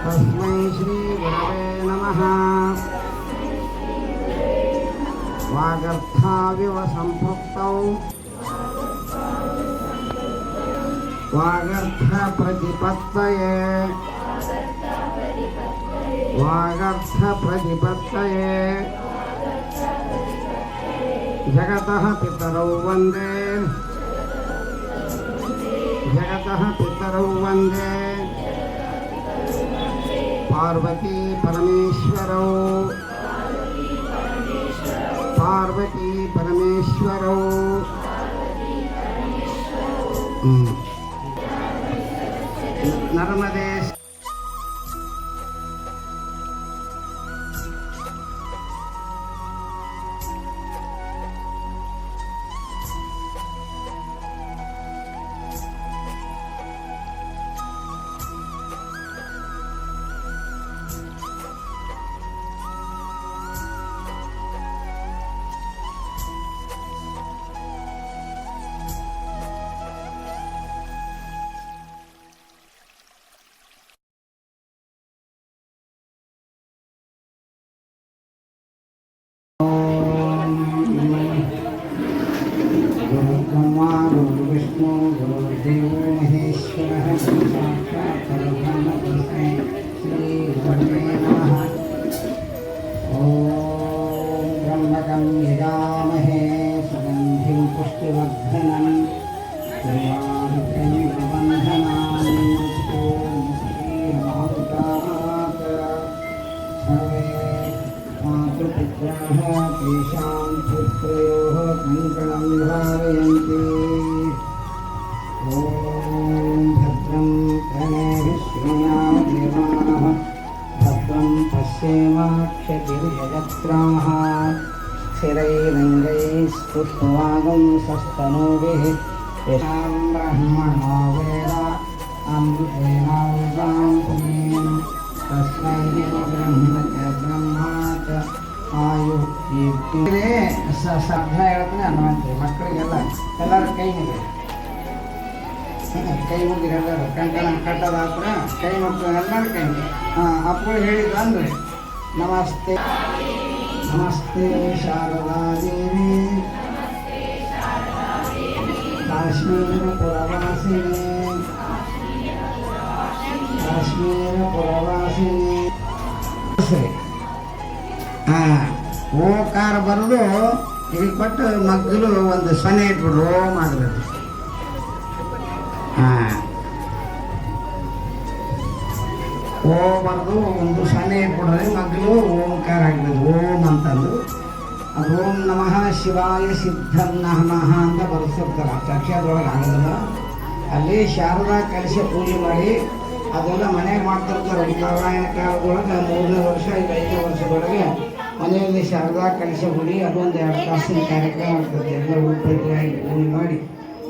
तस्मै श्रीगुरवे नमः। वागर्थाविव सम्पृक्तौ वागर्थप्रतिपत्तये जगतः पितरौ वन्दे पार्वती परमेश्वरौ नर्मदे विष्णु गुरुदेव महेश्वरः साक्षात् परब्रह्म तस्मै श्रीगुरवे नमः। ॐ त्र्यम्बकं यजामहे सुगन्धिं पुष्टिवर्धनं सर्वार्थैः प्रबन्धनानि मुक्तिर्मुक्तिर्मामृतात् सर्वे मातृपुत्राः तेषां पुत्रयोः कङ्कणं धारयन्ति। ॐ भद्रं कर्णेभिः शृणुयामदेवाः भद्रं पश्येमाक्षतिर्यजत्राः स्थिरैरङ्गैः स्तुष्टुवागुंसस्तनूभिः येषां ब्रह्मणो वेद अमृतेनावृतां पुनीं तस्मै ब्रह्मा च आयु ಕೀರ್ತಿ ಶಬ್ದ ಹೇಳ್ತೀನಿ ಅನ್ನುವಂತೆ ಮಕ್ಕಳಿಗೆಲ್ಲ ಎಲ್ಲರೂ ಕೈ ಮುಗಿರಿ ಎಲ್ಲರೂ ಕಂಕಣ ಕಟ್ಟೋದಾತ್ರ ಕೈ ಮುಗ್ದು ಎಲ್ಲರೂ ಕೈ ಅಪ್ಪಗಳು ಹೇಳಿದ್ರು ಅಂದರೆ ನಮಸ್ತೆ ನಮಸ್ತೆ ಶಾರದಾ ದೇವಿ ಕಾಶ್ಮೀರ ಪುರವಾಸಿನಿ ಸರಿ ಓಂಕಾರ ಬರೆದು ಇಲ್ಲಿ ಕೊಟ್ಟು ಮಗ್ಗಲು ಒಂದು ಸೊನ್ನೆ ಇಟ್ಬಿಡ್ರು ಓಂ ಆಗಬೇಕು. ಓ ಬರೆದು ಒಂದು ಸೊನ್ನೆ ಇಟ್ಬಿಡ್ರಿ ಮಗ್ಗಲು ಓಂಕಾರ ಆಗ್ಬೇಕು ಓಂ ಅಂತಂದು ಅದು ಓಂ ನಮಃ ಶಿವಾಯ ಸಿದ್ಧಂ ನಮಃ ಅಂತ ಬರೆಸಿರ್ತಾರೆ. ಅಕ್ಷರದೊಳಗೆ ಆಗೋದಿಲ್ಲ. ಅಲ್ಲಿ ಶಾರದಾ ಕಲಶ ಪೂಜೆ ಮಾಡಿ ಅದೆಲ್ಲ ಮನೆಗೆ ಮಾಡ್ತಿರ್ತಾರೆ. ನಾರಾಯಣ ಕಾಲದೊಳಗೆ 3ನೇ ವರ್ಷ 5ನೇ ವರ್ಷದೊಳಗೆ ಮನೆಯಲ್ಲಿ ಶಾರದಾ ಕಲಶ ಹುಡಿ ಅದೊಂದು 2 ತಾಸಿನ ಕಾರ್ಯಕ್ರಮ ಆಗ್ತದೆ. ಎಲ್ಲ ಉಪಯೋಗಿ ಪೂಜೆ ಮಾಡಿ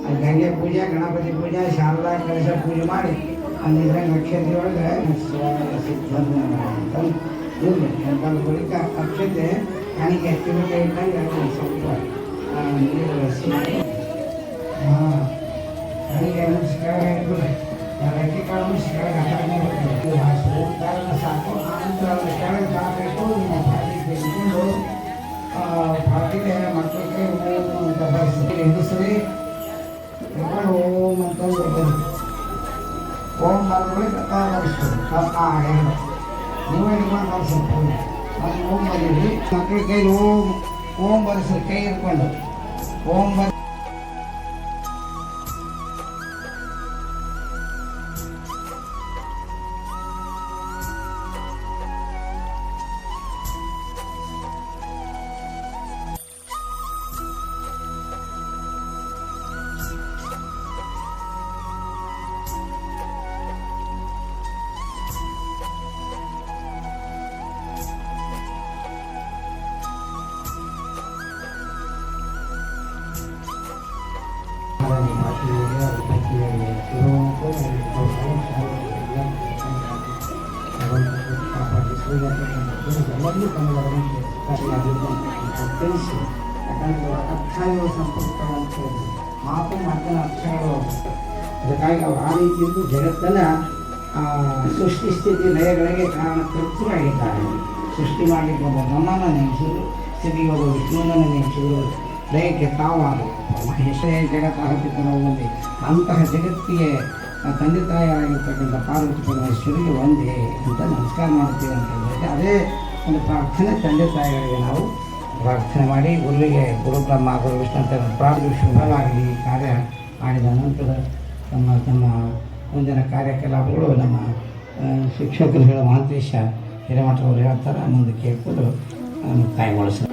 ಅಲ್ಲಿ ಗಂಗೆ ಪೂಜೆ ಗಣಪತಿ ಪೂಜೆ ಶಾರದಾ ಕಲಶ ಪೂಜೆ ಮಾಡಿ ಅಲ್ಲಿದ್ರೆ ನಕ್ಷತ್ರೊಳಗೆ ಅಂತ ಬಳಿಕ ಅಕ್ಷತೆ ನನಗೆ ಎತ್ತಿನ ಇಟ್ಟಂಗೆ ಸ್ವಲ್ಪ ನೀರು ನನಗೆ ನಮಸ್ಕಾರ ಇಟ್ಬಿಡ್ರಿ ರಕ್ಕೆ ಕಾಳು ಕೆಳಗೆ ಸಾಕು ಆನಂತರ ಕೆಳಗೆ ಹಾಕಬೇಕು. ತೆಗೆದುಕೊಂಡು ಪಾಟಿಗೆ ಮಕ್ಕಳಿಗೆ ಓಂ ಅಂತ ಬರೆಸಿ ಹೆಂಗಸರಿ ಓಂ ಅಂತ ಓಂ ಬರೆದ್ಬಿಟ್ಟು ಬರೆಸ್ಬೋದು. ಹೇಳು ನೀವೇ ಹಿಡ್ಕೊಂಡು ಬರೆಸ್ಬೋದು. ಅದು ಓಂ ಬರೀರಿ ಮಕ್ಕಳ ಕೈಲಿ ಓಂ ಬರೆಸ್ರಿ ಕೈ ಹಿಡ್ಕೊಂಡು ಓಂ ಬರ್ ತಿಳಿಸಿ ಯಾಕಂದ್ರೆ ಅಕ್ಷರಗಳು ಸಂಪರ್ಕವಂತ ಮಾತು ಮಾತಿನ ಅಕ್ಷರಗಳು ಅದಕ್ಕಾಗಿ ಅವ್ರು ಆ ರೀತಿ ಇದ್ದು ಜಗತ್ತನ್ನು ಸೃಷ್ಟಿ ಸ್ಥಿತಿ ಲಯಗಳಿಗೆ ಕಾರಣಕರ್ತರಾಗಿದ್ದಾರೆ. ಸೃಷ್ಟಿ ಮಾಡಲಿಕ್ಕೆ ಒಬ್ಬ ಬ್ರಹ್ಮನ ನೇಮಿಸಿದ್ರು, ಸ್ಥಿತಿಗೆ ಒಬ್ಬ ವಿಷ್ಣುವನ್ನು ನೇಮಿಸಿದ್ರು, ಲಯಕ್ಕೆ ತಾವಾಗಬೇಕು. ಮಹೇಶೇ ಜಗತ್ತಹಪಿತನೋ ಒಂದೇ. ಅಂತಹ ಜಗತ್ತಿಗೆ ತಂದೆ ತಾಯಿಯಾಗಿರ್ತಕ್ಕಂಥ ಪಾರ್ವತಿ ಪರಮೇಶ್ವರಿಗೆ ಒಂದೇ ಅಂತ ನಮಸ್ಕಾರ ಮಾಡ್ತೀವಿ ಅಂತ ಹೇಳಿದ್ರೆ, ಅದೇ ಒಂದು ಪ್ರಾರ್ಥನೆ ತಂದೆ ತಾಯಿಗಳಿಗೆ ನಾವು ಪ್ರಾರ್ಥನೆ ಮಾಡಿ ಗುರುವಿಗೆ ಗುರು ಬ್ರಹ್ಮ ಗುರು ವಿಷ್ಣು ಅಂತ ಪ್ರಾರ್ಥನೆ ಶುಭವಾಗಲಿ. ಕಾರ್ಯ ಮಾಡಿದ ನಂತರ ತಮ್ಮ ಮುಂದಿನ ಕಾರ್ಯಕ್ರಮಗಳು ನಮ್ಮ ಶಿಕ್ಷಕರು ಹೇಳೋ ಮಹಾಂತೇಶ ಹಿರೇಮಠವರು ಹೇಳ್ತಾರೆ, ಮುಂದೆ ಕೇಳ್ಕೊಂಡು ಮುಕ್ತಾಯಗೊಳಿಸ್ತಾರೆ.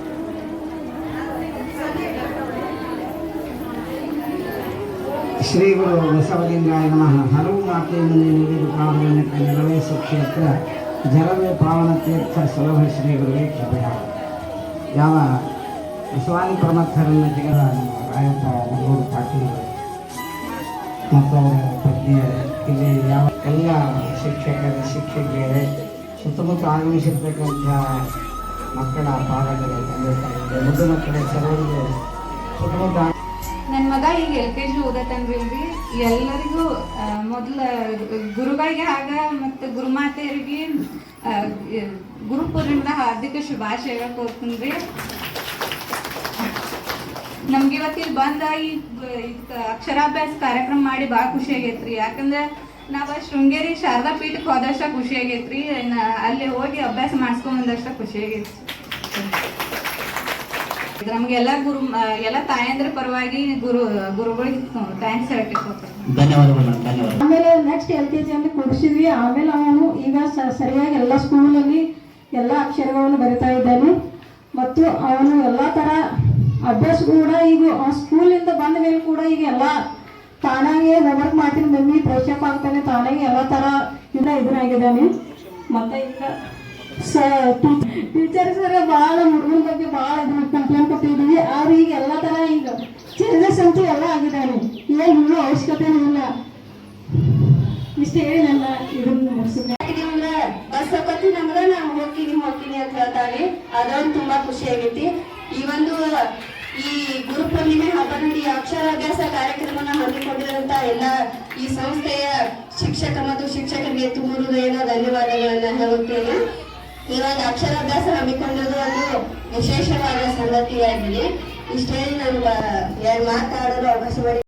ಶ್ರೀ ಗುರು ಬಸವಲಿಂಗಾಯ ನಮಃ. ಹಲವು ಮಾತೆಯನ್ನು ನೀಡಿದ ಪಾವನ ನೆಲವೇ ಸುಕ್ಷೇತ್ರ ಜಲವೇ ಪಾವನ ತೀರ್ಥ ಸುಲಭ ಶ್ರೀ ಗುರುವೇ ಕೃಪೆಯ. ಯಾವ ಬಸವಾನಿ ಪ್ರಮಥರನ್ನು ತೆಗೆದ ರಾಯಪ್ಪ ಮಂಗಳೂರು ಪಾಟೀಲ್ ಮತ್ತು ಅವರ ಪತ್ನಿಯರೇ, ಇಲ್ಲಿ ಯಾವ ಎಲ್ಲ ಶಿಕ್ಷಕರು ಶಿಕ್ಷಕಿಯರೇ, ಸುತ್ತಮುತ್ತ ಆಗಮಿಸಿರ್ತಕ್ಕಂಥ ಮಕ್ಕಳ ಪಾಲಕರೇ, ಮುದ್ದು ಮಕ್ಕಳೇ, ಸರ್ವರಿಗೂ ಸುತ್ತಮುತ್ತ. ನನ್ನ ಮಗ ಈಗ LKG ಓದತ್ತನ್ರಿ. ಎಲ್ಲರಿಗೂ ಮೊದಲ ಗುರುಗಳಿಗೆ ಆಗ ಮತ್ತು ಗುರುಮಾತೆಯರಿಗೆ ಗುರುಪೂರ್ಣಿಮದ ಹಾರ್ದಿಕ ಶುಭಾಶಯಗಳು ಕೋರ್ತೀನಿ. ನಮ್ಗೆ ಇವತ್ತಿಲ್ಲಿ ಬಂದ ಈ ಅಕ್ಷರಾಭ್ಯಾಸ ಕಾರ್ಯಕ್ರಮ ಮಾಡಿ ಭಾಳ ಖುಷಿ ಆಗೈತ್ರಿ. ಯಾಕಂದ್ರೆ ನಾವು ಶೃಂಗೇರಿ ಶಾರದಾ ಪೀಠಕ್ಕೆ ಹೋದಷ್ಟ ಖುಷಿ ಆಗೈತ್ರಿ, ಅಲ್ಲಿ ಹೋಗಿ ಅಭ್ಯಾಸ ಮಾಡಿಸ್ಕೊಂಡ್ ಬಂದಷ್ಟ ಖುಷಿ ಆಗೈತಿ. ನಮ್ಗೆಲ್ಲ ಎಲ್ಲ ತಾಯಂದ್ರ ಪರವಾಗಿ ಗುರುಗಳಿಗೆ ಥ್ಯಾಂಕ್ಸ್ ಹೇಳ್ತಿರ್ತಾರೆ. ಧನ್ಯವಾದಗಳು. ಆಮೇಲೆ ನೆಕ್ಸ್ಟ್ LKG ಅಲ್ಲಿ ಕೂರಿಸಿದ್ವಿ. ಆಮೇಲೆ ಅವನು ಈಗ ಸರಿಯಾಗಿ ಎಲ್ಲ ಸ್ಕೂಲಲ್ಲಿ ಎಲ್ಲ ಅಕ್ಷರಗಳನ್ನು ಬರಿತಾ ಇದ್ದಾನೆ ಮತ್ತು ಅವನು ಎಲ್ಲ ಥರ ಅಭ್ಯಾಸ ಕೂಡ ಈಗ ಸ್ಕೂಲಿಂದ ಬಂದ ಮೇಲೆ ಕೂಡ ಈಗ ಎಲ್ಲ ತಾನಾಗೆ ಹೋಮ್ವರ್ಕ್ ಮಾಡ್ತೀನಿ, ಮಮ್ಮಿ ಫ್ರೆಶಪ್ ಆಗ್ತಾನೆ, ತಾನಾಗೆ ಎಲ್ಲ ಥರ ಇದನ್ನಾಗಿದ್ದಾನೆ. ಮತ್ತು ಈಗ ಟೀಚರ್ಸ್ ಭಾಳ ಹುಡುಗನ ಬಗ್ಗೆ ಭಾಳ ಕಂಪ್ಲೇಂಟ್ ಕೊಟ್ಟಿದ್ದೀವಿ. ಆದ್ರೆ ಈಗ ಎಲ್ಲ ಥರ ಈಗ ಚೇಂಜಸ್ ಅಂತೂ ಎಲ್ಲ ಆಗಿದ್ದಾನೆ. ಏನು ಇನ್ನೂ ಅವಶ್ಯಕತೆನೂ ಇಲ್ಲ. ಇಷ್ಟು ಹೇಳಿ ನನ್ನ ಇದನ್ನು ಮುಗಿಸಿದ್ದೆ. ಬಸ್ ಹೋಗ್ತಿ ನಮ್ಗ ನಾವು ಹೋಗ್ತೀನಿ ಅಂತ ಹೇಳ್ತಾವೆ. ಅದೊಂದು ತುಂಬಾ ಖುಷಿ ಆಗೈತಿ. ಈ ಗುರುಪೂರ್ಣಿಮೆ ಹಬ್ಬದಲ್ಲಿ ಅಕ್ಷರಾಭ್ಯಾಸ ಕಾರ್ಯಕ್ರಮನ ಹಮ್ಮಿಕೊಂಡಿರುವಂತ ಎಲ್ಲ ಈ ಸಂಸ್ಥೆಯ ಶಿಕ್ಷಕ ಮತ್ತು ಶಿಕ್ಷಕರಿಗೆ ತುಂಬ ಹೃದಯದ ಧನ್ಯವಾದಗಳನ್ನ ಹೇಳುತ್ತೇನೆ. ಈ ಒಂದು ಅಕ್ಷರಾಭ್ಯಾಸ ಹಮ್ಮಿಕೊಂಡಿರೋದು ಒಂದು ವಿಶೇಷವಾದ ಸಂಗತಿಯಾಗಿದೆ. ಇಷ್ಟೇ ನಾನು ಮಾತಾಡಲು ಅವಕಾಶ ಮಾಡಿ